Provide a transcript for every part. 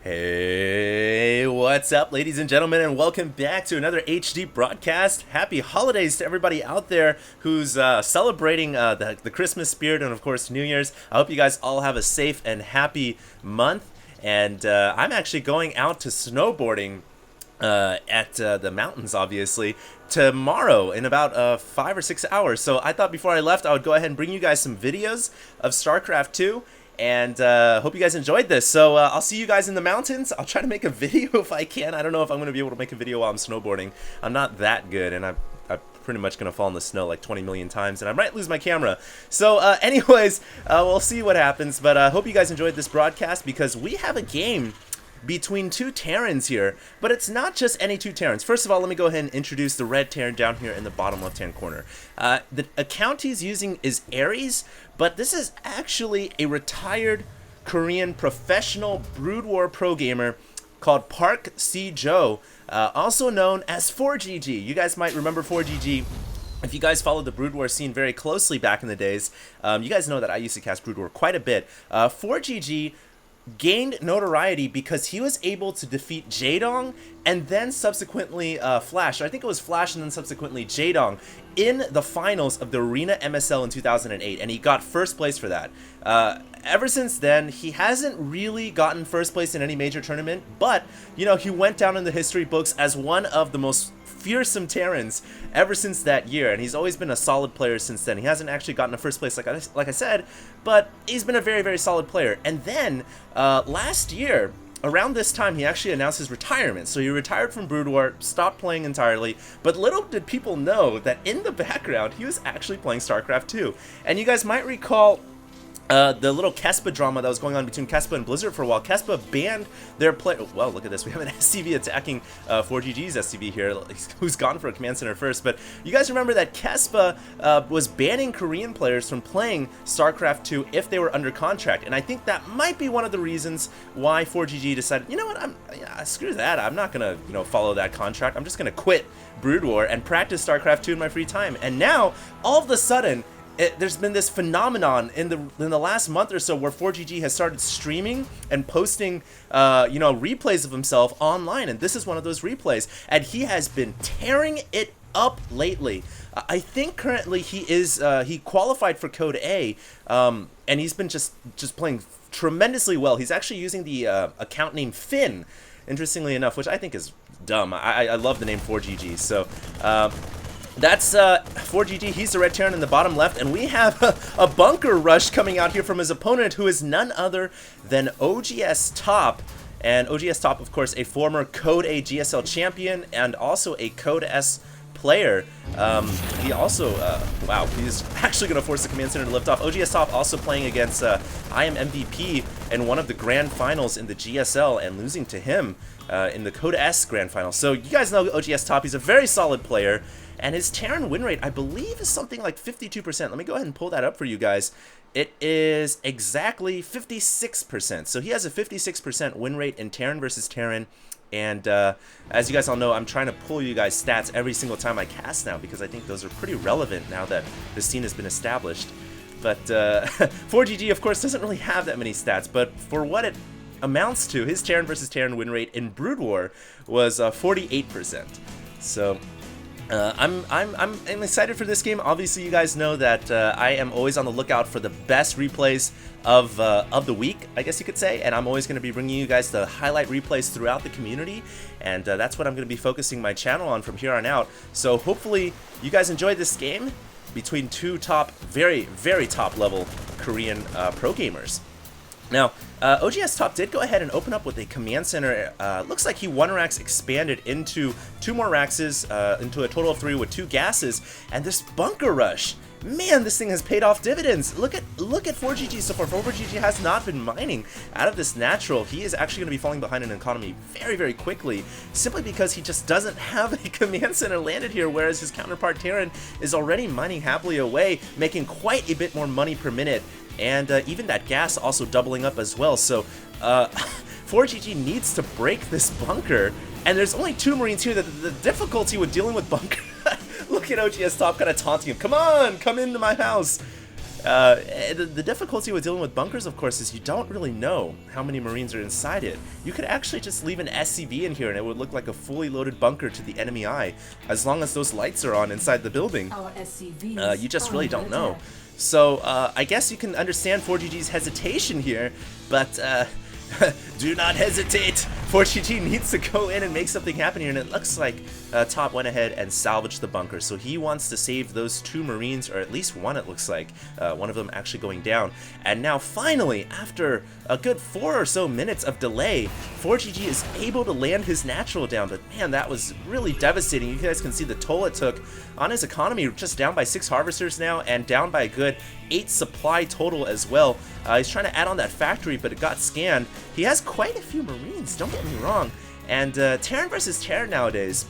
Hey, what's up, ladies and gentlemen, and welcome back to another HD broadcast. Happy holidays to everybody out there who's celebrating the Christmas spirit and, of course, New Year's. I hope you guys all have a safe and happy month. And I'm actually going out to snowboarding at the mountains, obviously, tomorrow in about 5 or 6 hours. So I thought before I left, I would go ahead and bring you guys some videos of Starcraft 2. And hope you guys enjoyed this. So I'll see you guys in the mountains. I'll try to make a video if I can. I don't know if I'm going to be able to make a video while I'm snowboarding. I'm not that good, and I'm pretty much going to fall in the snow like 20 million times, and I might lose my camera. So anyways, we'll see what happens. But I hope you guys enjoyed this broadcast, because we have a game between two Terrans here, but it's not just any two Terrans. First of all, let me go ahead and introduce the red Terran down here in the bottom left-hand corner. The account he's using is Ares, but this is actually a retired Korean professional Brood War pro gamer called Park Si-jo, also known as forGG. You guys might remember forGG. If you guys followed the Brood War scene very closely back in the days, you guys know that I used to cast Brood War quite a bit. forGG gained notoriety because he was able to defeat Jaedong and then subsequently Flash. I think it was Flash and then subsequently Jaedong in the finals of the Arena MSL in 2008, and he got first place for that. Ever since then, he hasn't really gotten first place in any major tournament, but, you know, he went down in the history books as one of the most fearsome Terrans ever since that year, and he's always been a solid player since then. He hasn't actually gotten a first place like I said, but he's been a very, very solid player. And then last year, around this time, he actually announced his retirement. So he retired from Brood War, stopped playing entirely, but little did people know that in the background, he was actually playing StarCraft 2. And you guys might recall the little Kespa drama that was going on between Kespa and Blizzard for a while. Kespa banned their play. Well, look at this. We have an SCV attacking forGG's SCV here, who's gone for a command center first. But you guys remember that Kespa was banning Korean players from playing StarCraft 2 if they were under contract. And I think that might be one of the reasons why forGG decided, you know what, screw that. I'm not going to, follow that contract. I'm just going to quit Brood War and practice StarCraft 2 in my free time. And now, all of a sudden, there's been this phenomenon in the last month or so where forGG has started streaming and posting, replays of himself online, and this is one of those replays, and he has been tearing it up lately. I think currently he qualified for Code A, and he's been just playing tremendously well. He's actually using the account name Finn, interestingly enough, which I think is dumb. I love the name forGG, so that's forGG. He's the red Terran in the bottom left, and we have a bunker rush coming out here from his opponent, who is none other than oGs.Top. And oGs.Top, of course, a former Code A GSL champion and also a Code S player. He also, wow, he's actually going to force the command center to lift off. oGs.Top also playing against I am MVP in one of the grand finals in the GSL and losing to him in the Code S grand final. So you guys know oGs.Top. He's a very solid player. And his Terran win rate, I believe, is something like 52%. Let me go ahead and pull that up for you guys. It is exactly 56%. So he has a 56% win rate in Terran versus Terran. And as you guys all know, I'm trying to pull you guys stats every single time I cast now, because I think those are pretty relevant now that the scene has been established. But forGG, of course, doesn't really have that many stats. But for what it amounts to, his Terran versus Terran win rate in Brood War was 48%. So I'm excited for this game. Obviously, you guys know that I am always on the lookout for the best replays of the week, I guess you could say, and I'm always going to be bringing you guys the highlight replays throughout the community, and that's what I'm going to be focusing my channel on from here on out. So hopefully you guys enjoyed this game between two very, very top level Korean pro gamers. Now, oGs.Top did go ahead and open up with a command center. Looks like he one racks expanded into 2 more raxes, into a total of 3 with 2 gases, and this bunker rush. Man, this thing has paid off dividends. Look at forGG so far. forGG has not been mining out of this natural. He is actually going to be falling behind in economy very, very quickly, simply because he just doesn't have a command center landed here, whereas his counterpart Terran is already mining happily away, making quite a bit more money per minute. And even that gas also doubling up as well. So forGG needs to break this bunker. And there's only 2 Marines here. The difficulty with dealing with bunker. Look at oGs.Top kind of taunting him. Come on, come into my house. The difficulty with dealing with bunkers, of course, is you don't really know how many Marines are inside it. You could actually just leave an SCV in here and it would look like a fully loaded bunker to the enemy eye, as long as those lights are on inside the building. Our SCVs You just really don't know. So I guess you can understand forGG's hesitation here, but do not hesitate. forGG needs to go in and make something happen here, and it looks like Top went ahead and salvaged the bunker. So he wants to save those 2 Marines, or at least one, it looks like. One of them actually going down. And now finally, after a good 4 or so minutes of delay, forGG is able to land his natural down. But man, that was really devastating. You guys can see the toll it took on his economy, just down by 6 harvesters now, and down by a good 8 supply total as well. He's trying to add on that factory, but it got scanned. He has quite a few Marines, don't get me wrong. And Terran versus Terran nowadays,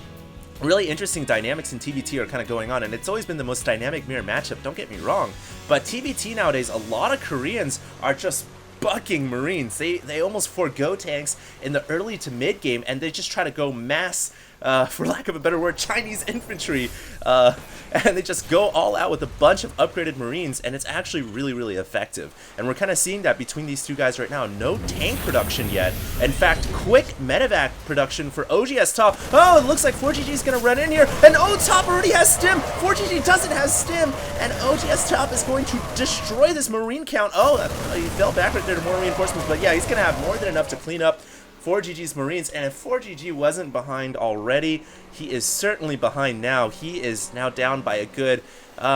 really interesting dynamics in TVT are kind of going on, and it's always been the most dynamic mirror matchup, don't get me wrong. But TVT nowadays, a lot of Koreans are just bucking Marines. They almost forego tanks in the early to mid game, and they just try to go mass, for lack of a better word, Chinese infantry, and they just go all out with a bunch of upgraded Marines, and it's actually really, really effective. And we're kind of seeing that between these two guys right now. No tank production yet. In fact, quick medevac production for oGs.Top. Oh, it looks like forGG is going to run in here, and oTop already has stim. forGG doesn't have stim, and oGs.Top is going to destroy this Marine count. Oh, he fell back right there to more reinforcements, but yeah, he's going to have more than enough to clean up forGG's Marines. And if forGG wasn't behind already, he is certainly behind now. He is now down by a good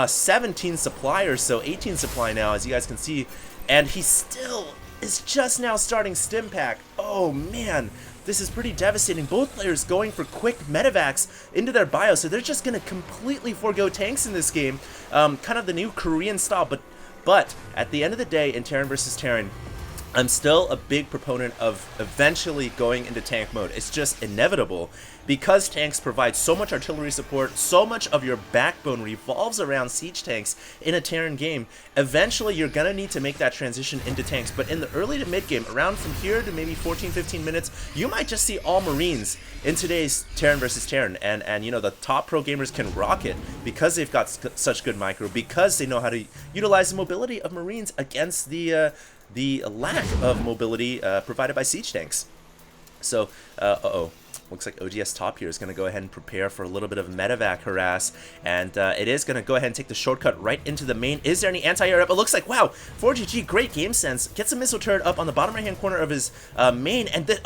17 supply or so, 18 supply now, as you guys can see, and he still is just now starting stim pack. Oh man, this is pretty devastating. Both players going for quick medevacs into their bio, so they're just going to completely forego tanks in this game. Kind of the new Korean style, but at the end of the day, in Terran versus Terran, I'm still a big proponent of eventually going into tank mode. It's just inevitable because tanks provide so much artillery support, so much of your backbone revolves around siege tanks in a Terran game. Eventually, you're going to need to make that transition into tanks, but in the early to mid game, around from here to maybe 14-15 minutes, you might just see all Marines in today's Terran versus Terran, and you know, the top pro gamers can rock it because they've got such good micro, because they know how to utilize the mobility of Marines against the lack of mobility provided by siege tanks. So, looks like oGs.Top here is going to go ahead and prepare for a little bit of medevac harass, and it is going to go ahead and take the shortcut right into the main. Is there any anti-air up? It looks like, wow, forGG, great game sense, gets a missile turret up on the bottom right hand corner of his main, and the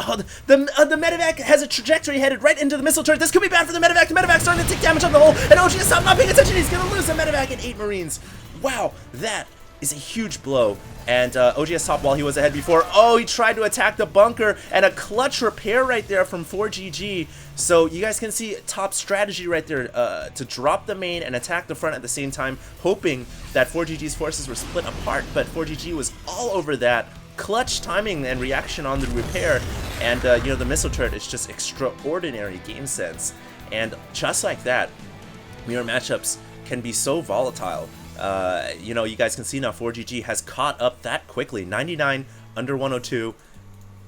medevac has a trajectory headed right into the missile turret. This could be bad for the medevac. The medevac's starting to take damage on the hole, and oGs.Top not paying attention. He's going to lose the medevac and 8 Marines. Wow, that is a huge blow. And oGs.Top, while he was ahead before, oh, he tried to attack the bunker, and a clutch repair right there from forGG. So you guys can see Top's strategy right there, to drop the main and attack the front at the same time, hoping that forGG's forces were split apart, but forGG was all over that. Clutch timing and reaction on the repair, and you know, the missile turret is just extraordinary game sense. And just like that, mirror matchups can be so volatile. You know, you guys can see now forGG has caught up that quickly, 99 under 102,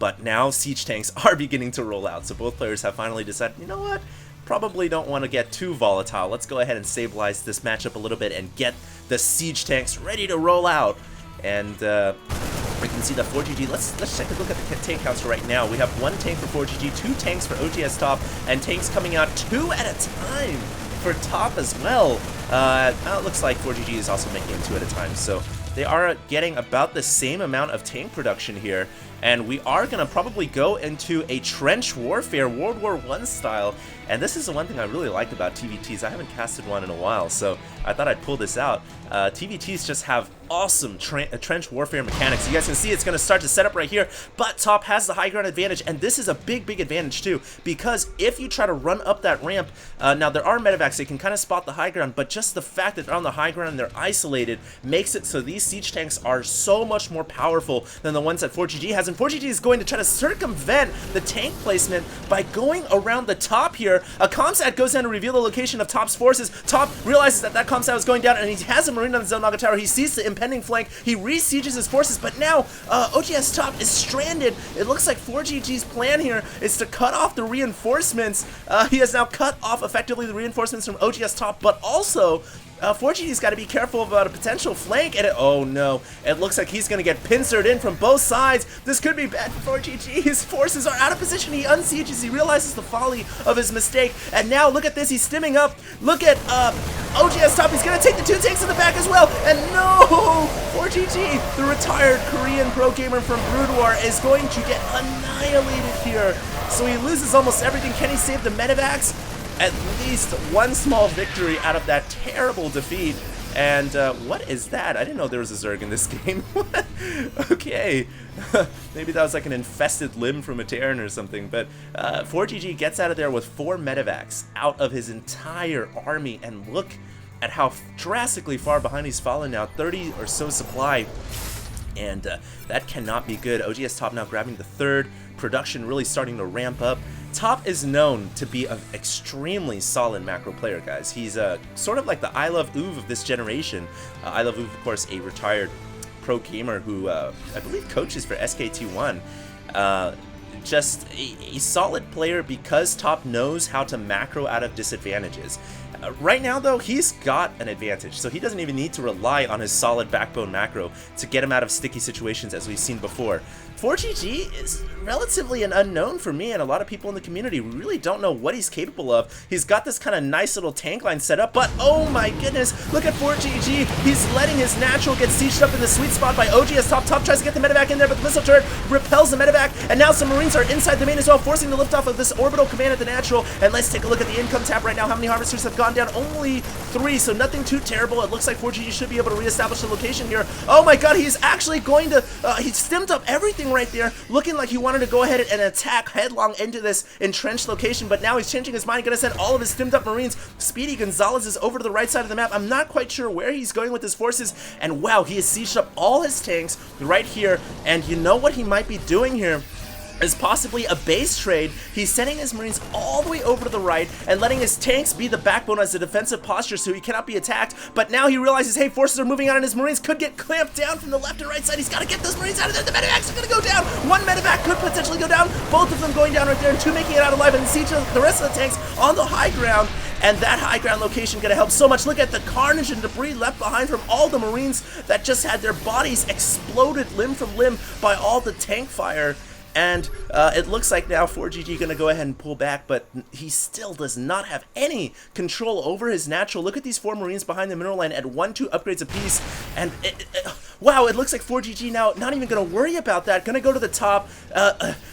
but now siege tanks are beginning to roll out. So both players have finally decided, you know what, probably don't want to get too volatile. Let's go ahead and stabilize this matchup a little bit and get the siege tanks ready to roll out. And we can see that forGG, let's take a look at the tank counts right now. We have 1 tank for forGG, 2 tanks for oGs.Top, and tanks coming out 2 at a time for Top as well. It looks like forGG is also making them 2 at a time, so they are getting about the same amount of tank production here, and we are going to probably go into a trench warfare, World War I style, and this is the one thing I really like about TVTs. I haven't casted one in a while, so I thought I'd pull this out. TVTs just have awesome trench warfare mechanics. You guys can see it's going to start to set up right here, but Top has the high ground advantage, and this is a big advantage too, because if you try to run up that ramp, now there are medevacs, they can kind of spot the high ground, but just the fact that they're on the high ground and they're isolated makes it so these siege tanks are so much more powerful than the ones that forGG has, and forGG is going to try to circumvent the tank placement by going around the top here. A comsat goes down to reveal the location of Top's forces. Top realizes that comsat is going down, and he has a Marine on the Zelnaga tower. He sees the impending flank. He re-sieges his forces, but now oGs.Top is stranded. It looks like forGG's plan here is to cut off the reinforcements. He has now cut off effectively the reinforcements from oGs.Top, but also forGG's got to be careful about a potential flank, and oh no, it looks like he's going to get pincered in from both sides. This could be bad for forGG. His forces are out of position. He unsieges. He realizes the folly of his mistake, and now look at this. He's stimming up. Look at oGs.Top. He's going to take the 2 tanks in the back as well, and no, forGG, the retired Korean pro gamer from Brood War, is going to get annihilated here. So he loses almost everything. Can he save the medevacs? At least one small victory out of that terrible defeat. And what is that? I didn't know there was a Zerg in this game. Okay. Maybe that was like an infested limb from a Terran or something. But forGG gets out of there with 4 medevacs out of his entire army. And look at how drastically far behind he's fallen now. 30 or so supply. And that cannot be good. oGs.Top now grabbing the 3rd. Production really starting to ramp up. Top is known to be an extremely solid macro player, guys. He's sort of like the I Love Oov of this generation. I Love Oov, of course, a retired pro gamer who I believe coaches for SK21. Just a solid player because Top knows how to macro out of disadvantages. Right now, though, he's got an advantage, so he doesn't even need to rely on his solid backbone macro to get him out of sticky situations as we've seen before. forGG is relatively an unknown for me and a lot of people in the community. We really don't know what he's capable of. He's got this kind of nice little tank line set up, but oh my goodness, look at forGG. He's letting his natural get sieged up in the sweet spot by oGs.Top. Top tries to get the medevac in there, but the missile turret repels the medevac, and now some Marines are inside the main as well, forcing the lift off of this orbital command at the natural. And let's take a look at the income tap right now. How many harvesters have gone down? Only 3, so nothing too terrible. It looks like forGG should be able to reestablish the location here. Oh my god, he's actually going to, he stemmed up everything right there, looking like he wanted to go ahead and attack headlong into this entrenched location, but now he's changing his mind, gonna send all of his stemmed up Marines. Speedy Gonzalez is over to the right side of the map. I'm not quite sure where he's going with his forces, and wow, he has sieged up all his tanks right here, and you know what he might be doing here? Is possibly a base trade. He's sending his Marines all the way over to the right and letting his tanks be the backbone as a defensive posture so he cannot be attacked. But now he realizes, hey, forces are moving out and his Marines could get clamped down from the left and right side. He's got to get those Marines out of there. The medevacs are going to go down. 1 medevac could potentially go down. Both of them going down right there, and 2 making it out alive, and siege the rest of the tanks on the high ground. And that high ground location gonna help so much. Look at the carnage and debris left behind from all the Marines that just had their bodies exploded limb from limb by all the tank fire. And it looks like now forGG gonna go ahead and pull back, but he still does not have any control over his natural. Look at these 4 Marines behind the mineral line at 1-2 upgrades apiece, and wow, it looks like forGG now not even gonna worry about that. Gonna go to the top,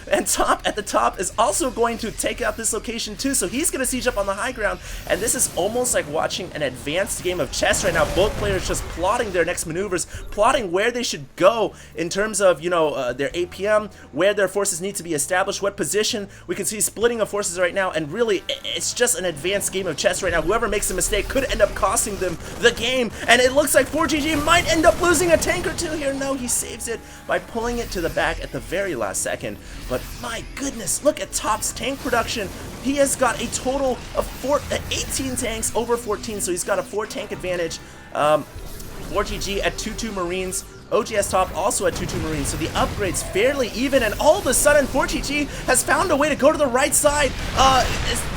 and Top at the top is also going to take out this location too. So he's gonna siege up on the high ground, and this is almost like watching an advanced game of chess right now. Both players just plotting their next maneuvers, plotting where they should go in terms of, you know, their APM, where their forces need to be established, what position. We can see splitting of forces right now, and really it's just an advanced game of chess right now. Whoever makes a mistake could end up costing them the game, and it looks like forGG might end up losing a tank or 2 here. No, he saves it by pulling it to the back at the very last second. But my goodness, look at Top's tank production. He has got a total of 18 tanks over 14, so he's got a 4 tank advantage. forGG at 2-2 Marines, oGs.Top also at 2-2 Marines, so the upgrade's fairly even, and all of a sudden forGG has found a way to go to the right side.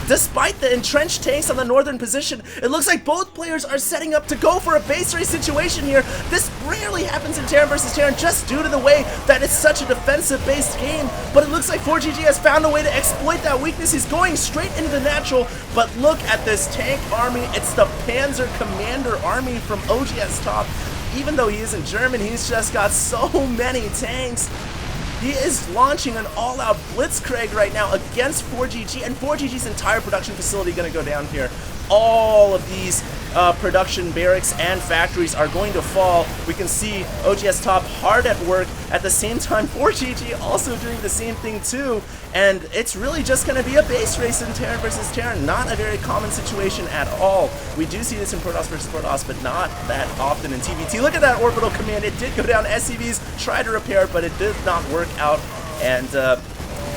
Despite the entrenched tanks on the northern position, it looks like both players are setting up to go for a base race situation here. This rarely happens in Terran versus Terran just due to the way that it's such a defensive-based game, but it looks like forGG has found a way to exploit that weakness. He's going straight into the natural, but look at this tank army. It's the Panzer Commander army from oGs.Top. Even though he isn't German, he's just got so many tanks. He is launching an all-out blitzkrieg right now against forGG, and forGG's entire production facility going to go down here. All of these production barracks and factories are going to fall. We can see oGs.Top hard at work. At the same time, forGG also doing the same thing too. And it's really just going to be a base race in Terran versus Terran. Not a very common situation at all. We do see this in Protoss versus Protoss, but not that often in TVT. Look at that orbital command. It did go down. SCVs tried to repair it, but it did not work out. And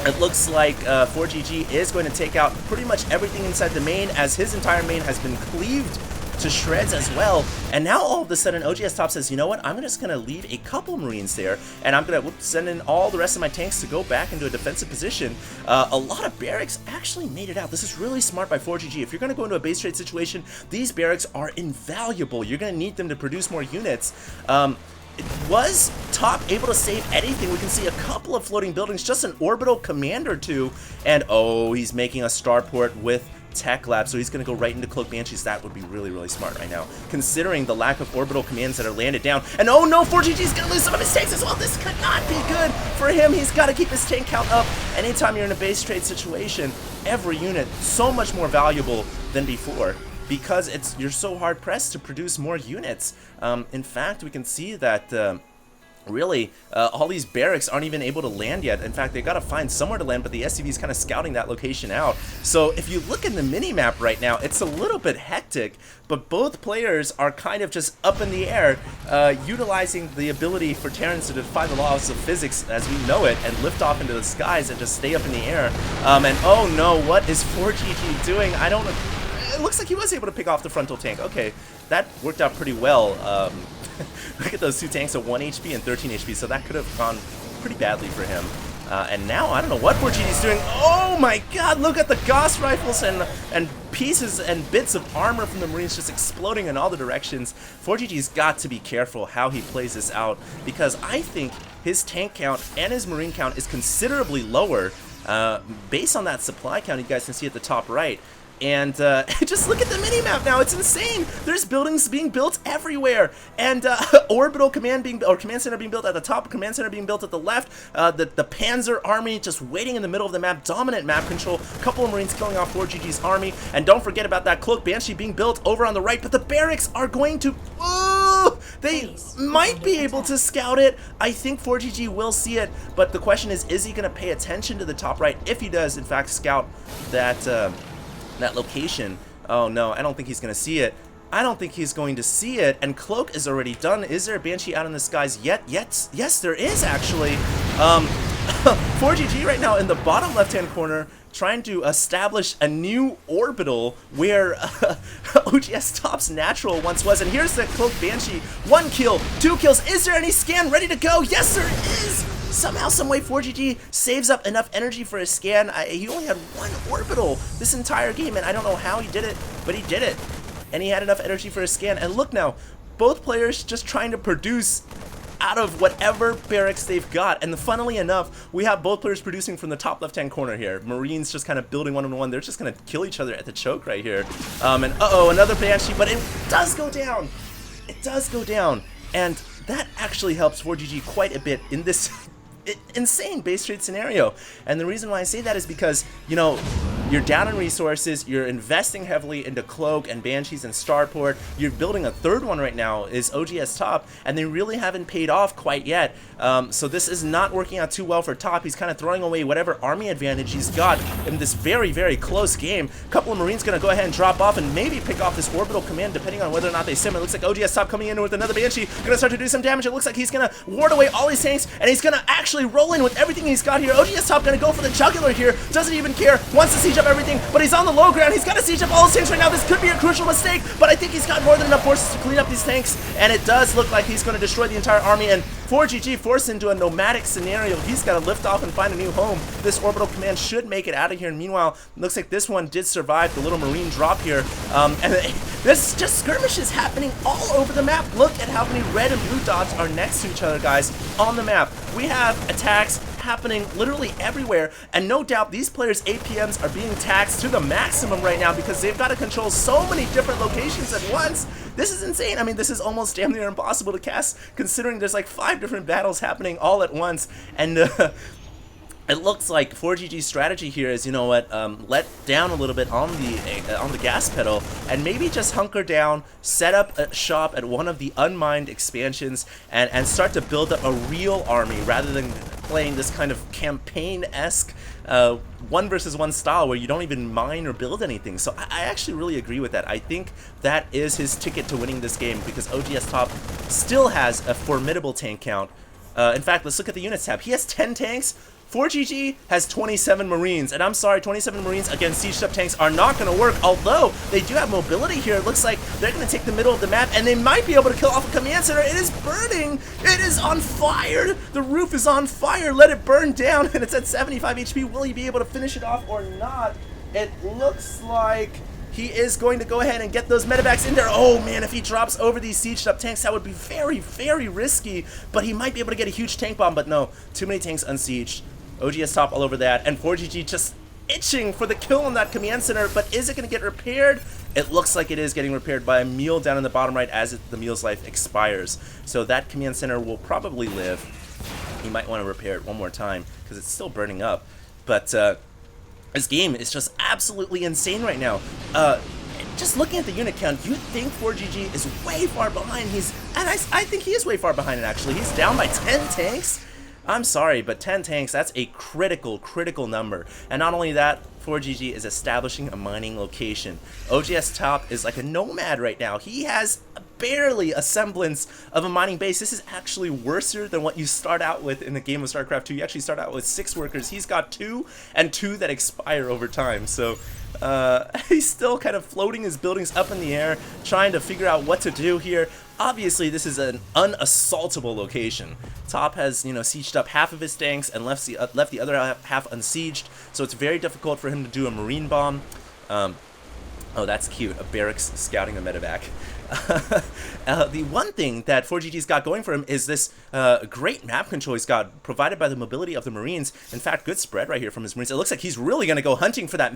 it looks like forGG is going to take out pretty much everything inside the main, as his entire main has been cleaved to shreds as well. And now all of a sudden oGs.Top says, you know what, I'm just going to leave a couple Marines there, and I'm going to send in all the rest of my tanks to go back into a defensive position. A lot of barracks actually made it out. This is really smart by forGG. If you're going to go into a base trade situation, these barracks are invaluable. You're going to need them to produce more units. Was Top able to save anything? We can see a couple of floating buildings, just an orbital command or two, and oh, he's making a starport with Tech Lab, so he's going to go right into Cloak Banshees. That would be really, really smart right now, considering the lack of orbital commands that are landed down. And oh no, forGG is going to lose some of his tanks as well. This could not be good for him. He's got to keep his tank count up. Anytime you're in a base trade situation, every unit so much more valuable than before, because you're so hard pressed to produce more units. In fact, we can see that really, all these barracks aren't even able to land yet. In fact, they got to find somewhere to land, but the SCV is kind of scouting that location out. So if you look in the mini-map right now, it's a little bit hectic, but both players are kind of just up in the air, utilizing the ability for Terrans to defy the laws of physics as we know it and lift off into the skies and just stay up in the air. And oh no, what is forGG doing? I don't know. It looks like he was able to pick off the frontal tank. Okay, that worked out pretty well. Look at those two tanks at 1 HP and 13 HP, so that could have gone pretty badly for him. And now, I don't know what forGG is doing. Oh my god, look at the Gauss rifles and pieces and bits of armor from the Marines just exploding in all the directions. forGG's got to be careful how he plays this out, because I think his tank count and his Marine count is considerably lower based on that supply count you guys can see at the top right. And just look at the mini-map now, it's insane! There's buildings being built everywhere, and orbital command center being built at the top, command center being built at the left, the Panzer army just waiting in the middle of the map, dominant map control, a couple of Marines killing off forGG's army, and don't forget about that Cloak Banshee being built over on the right, but the barracks are going to... They might be able to scout it. I think forGG will see it, but the question is he going to pay attention to the top right? If he does, in fact, scout that location. Oh no, I don't think he's going to see it. I don't think he's going to see it, and Cloak is already done. Is there a Banshee out in the skies yet? Yes, there is actually. forGG right now in the bottom left-hand corner trying to establish a new orbital where oGs.Top's natural once was. And here's the Cloak Banshee. 1 kill, 2 kills. Is there any scan ready to go? Yes, there is! Somehow, someway, forGG saves up enough energy for his scan. He only had 1 orbital this entire game, and I don't know how he did it, but he did it. And he had enough energy for his scan. And look now, both players just trying to produce out of whatever barracks they've got. And funnily enough, we have both players producing from the top left-hand corner here. Marines just kind of building one-on-one. They're just going to kill each other at the choke right here. And uh-oh, another Banshee, but it does go down. It does go down. And that actually helps forGG quite a bit in this insane base trade scenario. And the reason why I say that is because, you know, you're down in resources, you're investing heavily into Cloak and Banshees and Starport, you're building a third one right now, is oGs.Top, and they really haven't paid off quite yet. So this is not working out too well for Top. He's kind of throwing away whatever army advantage he's got in this very, very close game. A couple of Marines going to go ahead and drop off and maybe pick off this orbital command depending on whether or not they sim. It looks like oGs.Top coming in with another Banshee, going to start to do some damage. It looks like he's going to ward away all his tanks, and he's going to actually roll in with everything he's got here. oGs.Top going to go for the jugular here, doesn't even care, wants to siege up everything, but he's on the low ground. He's got to siege up all his tanks right now. This could be a crucial mistake, but I think he's got more than enough forces to clean up these tanks, and it does look like he's going to destroy the entire army, and forGG forced into a nomadic scenario. He's got to lift off and find a new home. This orbital command should make it out of here, and meanwhile, looks like this one did survive the little Marine drop here, and there's just skirmishes happening all over the map. Look at how many red and blue dots are next to each other, guys, on the map. We have attacks happening literally everywhere, and no doubt these players' APMs are being taxed to the maximum right now because they've got to control so many different locations at once. This is insane. I mean, this is almost damn near impossible to cast considering there's like 5 different battles happening all at once, and it looks like forGG's strategy here is, you know what, let down a little bit on the gas pedal and maybe just hunker down, set up a shop at one of the unmined expansions, and start to build up a real army rather than playing this kind of campaign-esque 1 versus 1 style where you don't even mine or build anything. So I actually really agree with that. I think that is his ticket to winning this game because oGs.Top still has a formidable tank count. In fact, let's look at the units tab. He has 10 tanks, forGG has 27 Marines, and I'm sorry, 27 Marines against sieged up tanks are not going to work, although they do have mobility here. It looks like they're going to take the middle of the map, and they might be able to kill off a command center. It is burning! It is on fire! The roof is on fire! Let it burn down, and it's at 75 HP. Will he be able to finish it off or not? It looks like he is going to go ahead and get those medevacs in there. Oh man, if he drops over these sieged up tanks, that would be very, very risky. But he might be able to get a huge tank bomb, but no, too many tanks unsieged. oGs.Top all over that, and forGG just itching for the kill on that command center, but is it going to get repaired? It looks like it is getting repaired by a meal down in the bottom right as the meal's life expires. So that command center will probably live. He might want to repair it one more time because it's still burning up. But this game is just absolutely insane right now. Just looking at the unit count, you'd think forGG is way far behind. I think he is way far behind it actually. He's down by 10 tanks. I'm sorry, but 10 tanks, that's a critical number. And not only that, forGG is establishing a mining location. oGs.Top is like a nomad right now. He has barely a semblance of a mining base. This is actually worse than what you start out with in the game of Starcraft 2. You actually start out with 6 workers. He's got 2, and 2 that expire over time. So he's still kind of floating his buildings up in the air, trying to figure out what to do here. Obviously, this is an unassaultable location. Top has, sieged up half of his tanks and left the other half unsieged, so it's very difficult for him to do a marine bomb. Oh, that's cute. A barracks scouting a medevac. The one thing that forGG's got going for him is this great map control he's got, provided by the mobility of the Marines. In fact, good spread right here from his Marines. It looks like he's really going to go hunting for that